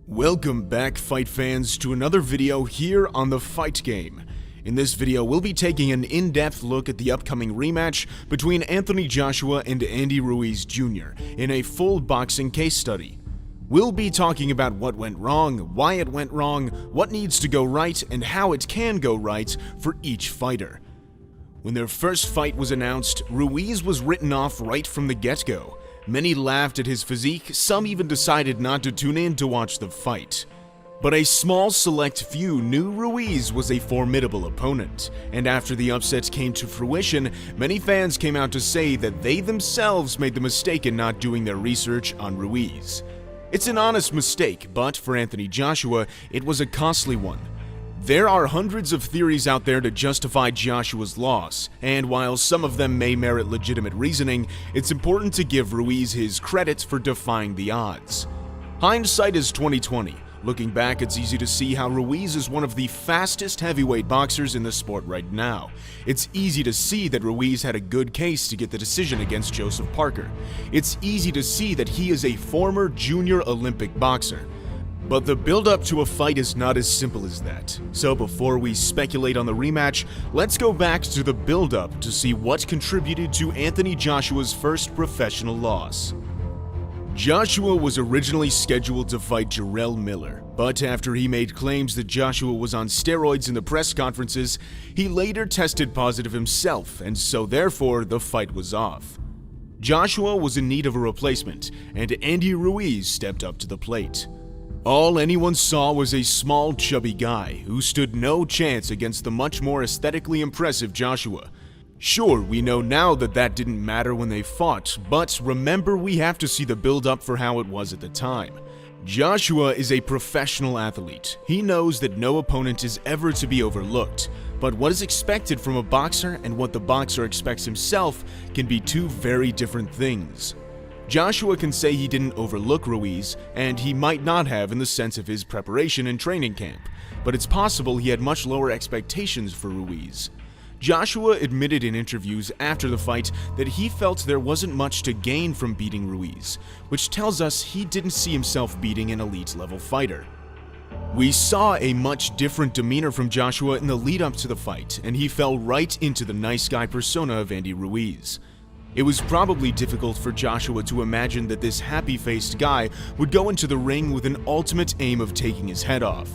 Welcome back, fight fans, to another video here on the Fight Game. In this video, we'll be taking an in-depth look at the upcoming rematch between Anthony Joshua and Andy Ruiz Jr. in a full boxing case study. We'll be talking about what went wrong, why it went wrong, what needs to go right, and how it can go right for each fighter. When their first fight was announced, Ruiz was written off right from the get-go. Many laughed at his physique, some even decided not to tune in to watch the fight. But a small select few knew Ruiz was a formidable opponent, and after the upset came to fruition, many fans came out to say that they themselves made the mistake in not doing their research on Ruiz. It's an honest mistake, but for Anthony Joshua, it was a costly one. There are hundreds of theories out there to justify Joshua's loss, and while some of them may merit legitimate reasoning, it's important to give Ruiz his credit for defying the odds. Hindsight is 20/20. Looking back, it's easy to see how Ruiz is one of the fastest heavyweight boxers in the sport right now. It's easy to see that Ruiz had a good case to get the decision against Joseph Parker. It's easy to see that he is a former junior Olympic boxer. But the build-up to a fight is not as simple as that. So before we speculate on the rematch, let's go back to the build-up to see what contributed to Anthony Joshua's first professional loss. Joshua was originally scheduled to fight Jarrell Miller, but after he made claims that Joshua was on steroids in the press conferences, he later tested positive himself, and so therefore the fight was off. Joshua was in need of a replacement, and Andy Ruiz stepped up to the plate. All anyone saw was a small, chubby guy who stood no chance against the much more aesthetically impressive Joshua. Sure, we know now that that didn't matter when they fought, but remember, we have to see the build-up for how it was at the time. Joshua is a professional athlete. He knows that no opponent is ever to be overlooked, but what is expected from a boxer and what the boxer expects himself can be two very different things. Joshua can say he didn't overlook Ruiz, and he might not have in the sense of his preparation and training camp, but it's possible he had much lower expectations for Ruiz. Joshua admitted in interviews after the fight that he felt there wasn't much to gain from beating Ruiz, which tells us he didn't see himself beating an elite-level fighter. We saw a much different demeanor from Joshua in the lead-up to the fight, and he fell right into the nice guy persona of Andy Ruiz. It was probably difficult for Joshua to imagine that this happy-faced guy would go into the ring with an ultimate aim of taking his head off.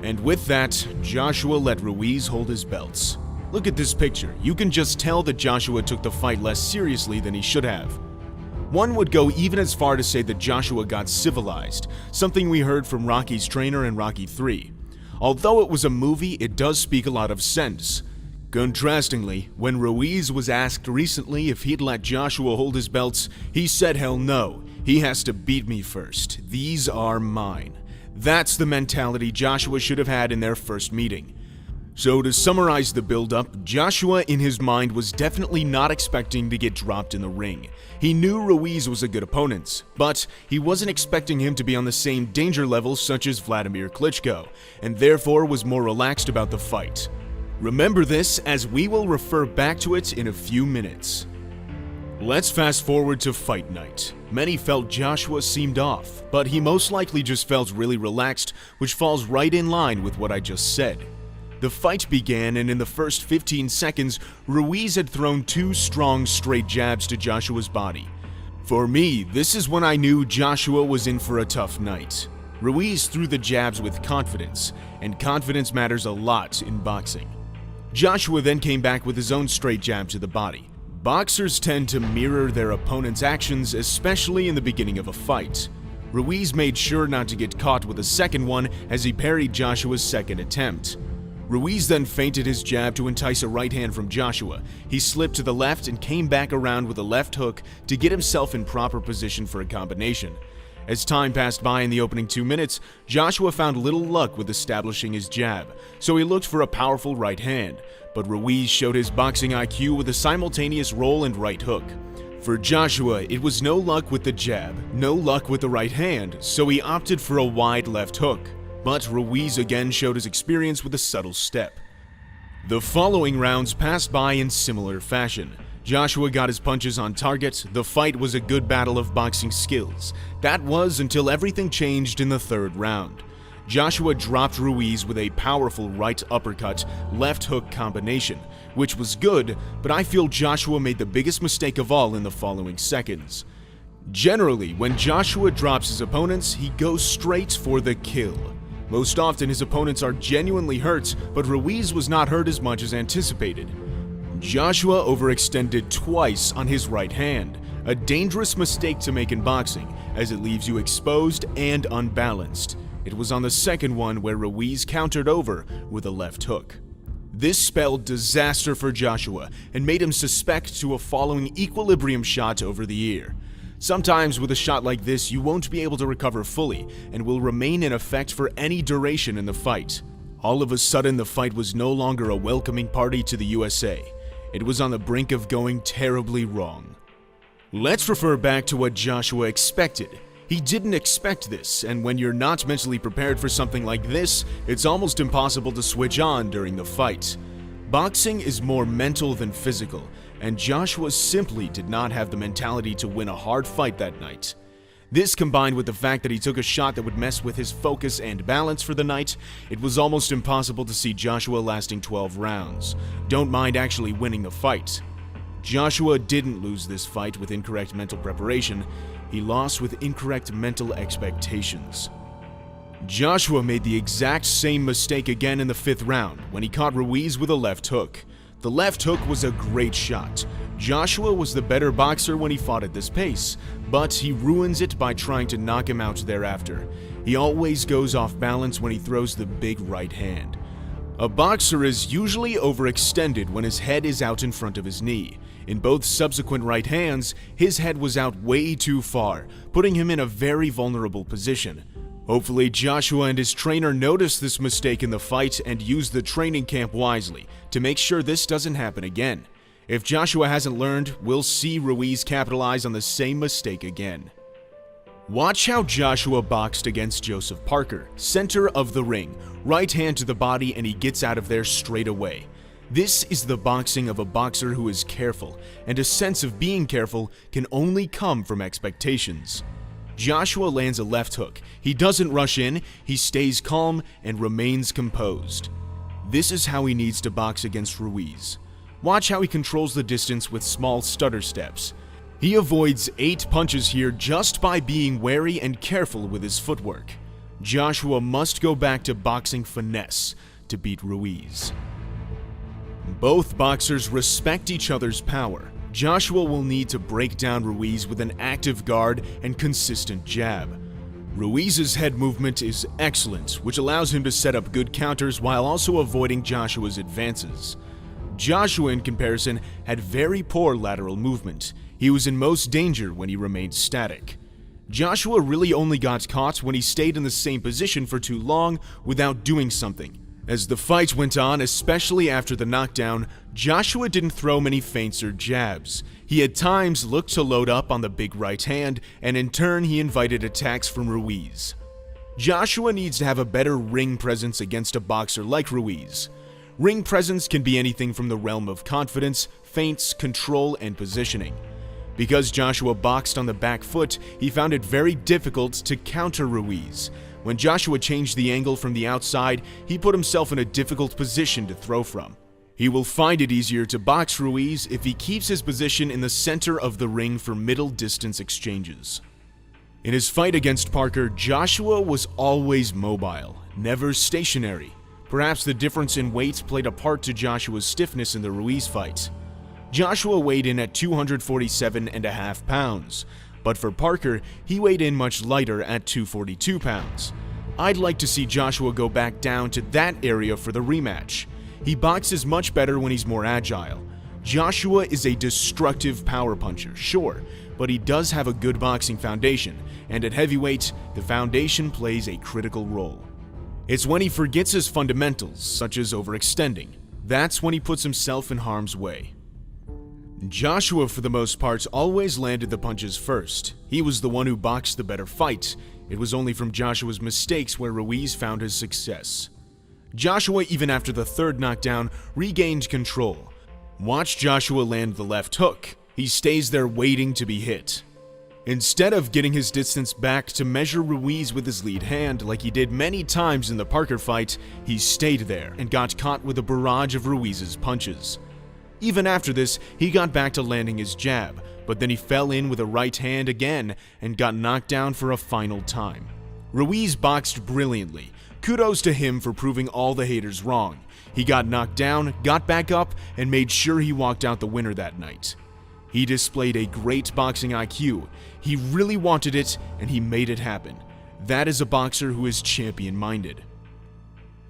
And with that, Joshua let Ruiz hold his belts. Look at this picture. You can just tell that Joshua took the fight less seriously than he should have. One would go even as far to say that Joshua got civilized, something we heard from Rocky's trainer in Rocky III. Although it was a movie, it does speak a lot of sense. Contrastingly, when Ruiz was asked recently if he'd let Joshua hold his belts, he said hell no, he has to beat me first. These are mine. That's the mentality Joshua should have had in their first meeting. So to summarize the build-up, Joshua in his mind was definitely not expecting to get dropped in the ring. He knew Ruiz was a good opponent, but he wasn't expecting him to be on the same danger level such as Vladimir Klitschko, and therefore was more relaxed about the fight. Remember this, as we will refer back to it in a few minutes. Let's fast forward to fight night. Many felt Joshua seemed off, but he most likely just felt really relaxed, which falls right in line with what I just said. The fight began, and in the first 15 seconds, Ruiz had thrown two strong straight jabs to Joshua's body. For me, this is when I knew Joshua was in for a tough night. Ruiz threw the jabs with confidence, and confidence matters a lot in boxing. Joshua then came back with his own straight jab to the body. Boxers tend to mirror their opponent's actions, especially in the beginning of a fight. Ruiz made sure not to get caught with a second one as he parried Joshua's second attempt. Ruiz then feinted his jab to entice a right hand from Joshua. He slipped to the left and came back around with a left hook to get himself in proper position for a combination. As time passed by in the opening 2 minutes, Joshua found little luck with establishing his jab, so he looked for a powerful right hand, but Ruiz showed his boxing IQ with a simultaneous roll and right hook. For Joshua, it was no luck with the jab, no luck with the right hand, so he opted for a wide left hook, but Ruiz again showed his experience with a subtle step. The following rounds passed by in similar fashion. Joshua got his punches on target. The fight was a good battle of boxing skills. That was until everything changed in the third round. Joshua dropped Ruiz with a powerful right uppercut, left hook combination, which was good, but I feel Joshua made the biggest mistake of all in the following seconds. Generally, when Joshua drops his opponents, he goes straight for the kill. Most often his opponents are genuinely hurt, but Ruiz was not hurt as much as anticipated. Joshua overextended twice on his right hand, a dangerous mistake to make in boxing, as it leaves you exposed and unbalanced. It was on the second one where Ruiz countered over with a left hook. This spelled disaster for Joshua and made him suspect to a following equilibrium shot over the ear. Sometimes with a shot like this, you won't be able to recover fully and will remain in effect for any duration in the fight. All of a sudden, the fight was no longer a welcoming party to the USA. It was on the brink of going terribly wrong. Let's refer back to what Joshua expected. He didn't expect this, and when you're not mentally prepared for something like this, it's almost impossible to switch on during the fight. Boxing is more mental than physical, and Joshua simply did not have the mentality to win a hard fight that night. This, combined with the fact that he took a shot that would mess with his focus and balance for the night, it was almost impossible to see Joshua lasting 12 rounds. Don't mind actually winning the fight. Joshua didn't lose this fight with incorrect mental preparation. He lost with incorrect mental expectations. Joshua made the exact same mistake again in the fifth round when he caught Ruiz with a left hook. The left hook was a great shot. Joshua was the better boxer when he fought at this pace, but he ruins it by trying to knock him out thereafter. He always goes off balance when he throws the big right hand. A boxer is usually overextended when his head is out in front of his knee. In both subsequent right hands, his head was out way too far, putting him in a very vulnerable position. Hopefully, Joshua and his trainer noticed this mistake in the fight and used the training camp wisely to make sure this doesn't happen again. If Joshua hasn't learned, we'll see Ruiz capitalize on the same mistake again. Watch how Joshua boxed against Joseph Parker, center of the ring, right hand to the body, and he gets out of there straight away. This is the boxing of a boxer who is careful, and a sense of being careful can only come from expectations. Joshua lands a left hook. He doesn't rush in, he stays calm and remains composed. This is how he needs to box against Ruiz. Watch how he controls the distance with small stutter steps. He avoids 8 punches here just by being wary and careful with his footwork. Joshua must go back to boxing finesse to beat Ruiz. Both boxers respect each other's power. Joshua will need to break down Ruiz with an active guard and consistent jab. Ruiz's head movement is excellent, which allows him to set up good counters while also avoiding Joshua's advances. Joshua, in comparison, had very poor lateral movement. He was in most danger when he remained static. Joshua really only got caught when he stayed in the same position for too long without doing something. As the fight went on, especially after the knockdown, Joshua didn't throw many feints or jabs. He at times looked to load up on the big right hand, and in turn he invited attacks from Ruiz. Joshua needs to have a better ring presence against a boxer like Ruiz. Ring presence can be anything from the realm of confidence, feints, control, and positioning. Because Joshua boxed on the back foot, he found it very difficult to counter Ruiz. When Joshua changed the angle from the outside, he put himself in a difficult position to throw from. He will find it easier to box Ruiz if he keeps his position in the center of the ring for middle distance exchanges. In his fight against Parker, Joshua was always mobile, never stationary. Perhaps the difference in weight played a part to Joshua's stiffness in the Ruiz fight. Joshua weighed in at 247.5 pounds. But for Parker, he weighed in much lighter at 242 pounds. I'd like to see Joshua go back down to that area for the rematch. He boxes much better when he's more agile. Joshua is a destructive power puncher, sure, but he does have a good boxing foundation, and at heavyweight, the foundation plays a critical role. It's when he forgets his fundamentals, such as overextending. That's when he puts himself in harm's way. Joshua, for the most part, always landed the punches first. He was the one who boxed the better fight. It was only from Joshua's mistakes where Ruiz found his success. Joshua, even after the third knockdown, regained control. Watch Joshua land the left hook. He stays there waiting to be hit. Instead of getting his distance back to measure Ruiz with his lead hand like he did many times in the Parker fight, he stayed there and got caught with a barrage of Ruiz's punches. Even after this, he got back to landing his jab, but then he fell in with a right hand again and got knocked down for a final time. Ruiz boxed brilliantly. Kudos to him for proving all the haters wrong. He got knocked down, got back up, and made sure he walked out the winner that night. He displayed a great boxing IQ. He really wanted it, and he made it happen. That is a boxer who is champion-minded.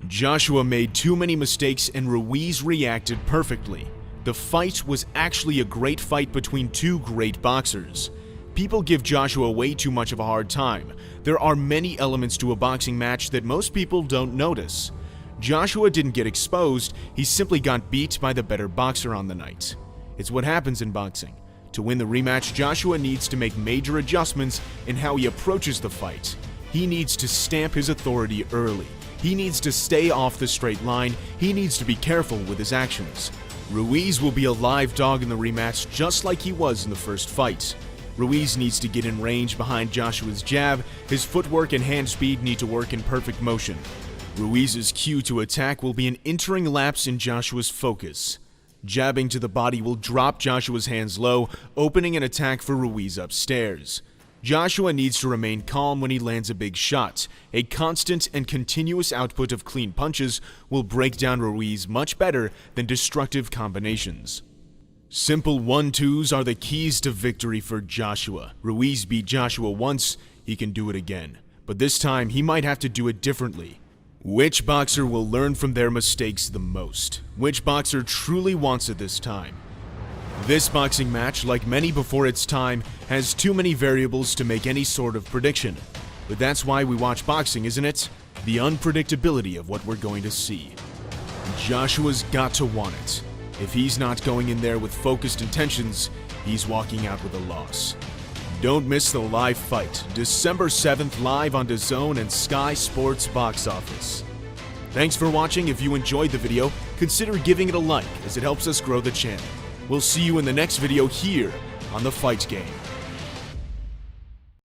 Joshua made too many mistakes, and Ruiz reacted perfectly. The fight was actually a great fight between two great boxers. People give Joshua way too much of a hard time. There are many elements to a boxing match that most people don't notice. Joshua didn't get exposed, he simply got beat by the better boxer on the night. It's what happens in boxing. To win the rematch, Joshua needs to make major adjustments in how he approaches the fight. He needs to stamp his authority early. He needs to stay off the straight line. He needs to be careful with his actions. Ruiz will be a live dog in the rematch just like he was in the first fight. Ruiz needs to get in range behind Joshua's jab. His footwork and hand speed need to work in perfect motion. Ruiz's cue to attack will be an entering lapse in Joshua's focus. Jabbing to the body will drop Joshua's hands low, opening an attack for Ruiz upstairs. Joshua needs to remain calm when he lands a big shot. A constant and continuous output of clean punches will break down Ruiz much better than destructive combinations. Simple 1-2s are the keys to victory for Joshua. Ruiz beat Joshua once, he can do it again. But this time, he might have to do it differently. Which boxer will learn from their mistakes the most? Which boxer truly wants it this time? This boxing match, like many before its time, has too many variables to make any sort of prediction. But that's why we watch boxing, isn't it? The unpredictability of what we're going to see. Joshua's got to want it. If he's not going in there with focused intentions, he's walking out with a loss. Don't miss the live fight, December 7th live on DAZN and Sky Sports Box Office. Thanks for watching. If you enjoyed the video, consider giving it a like as it helps us grow the channel. We'll see you in the next video here on The Fight Game.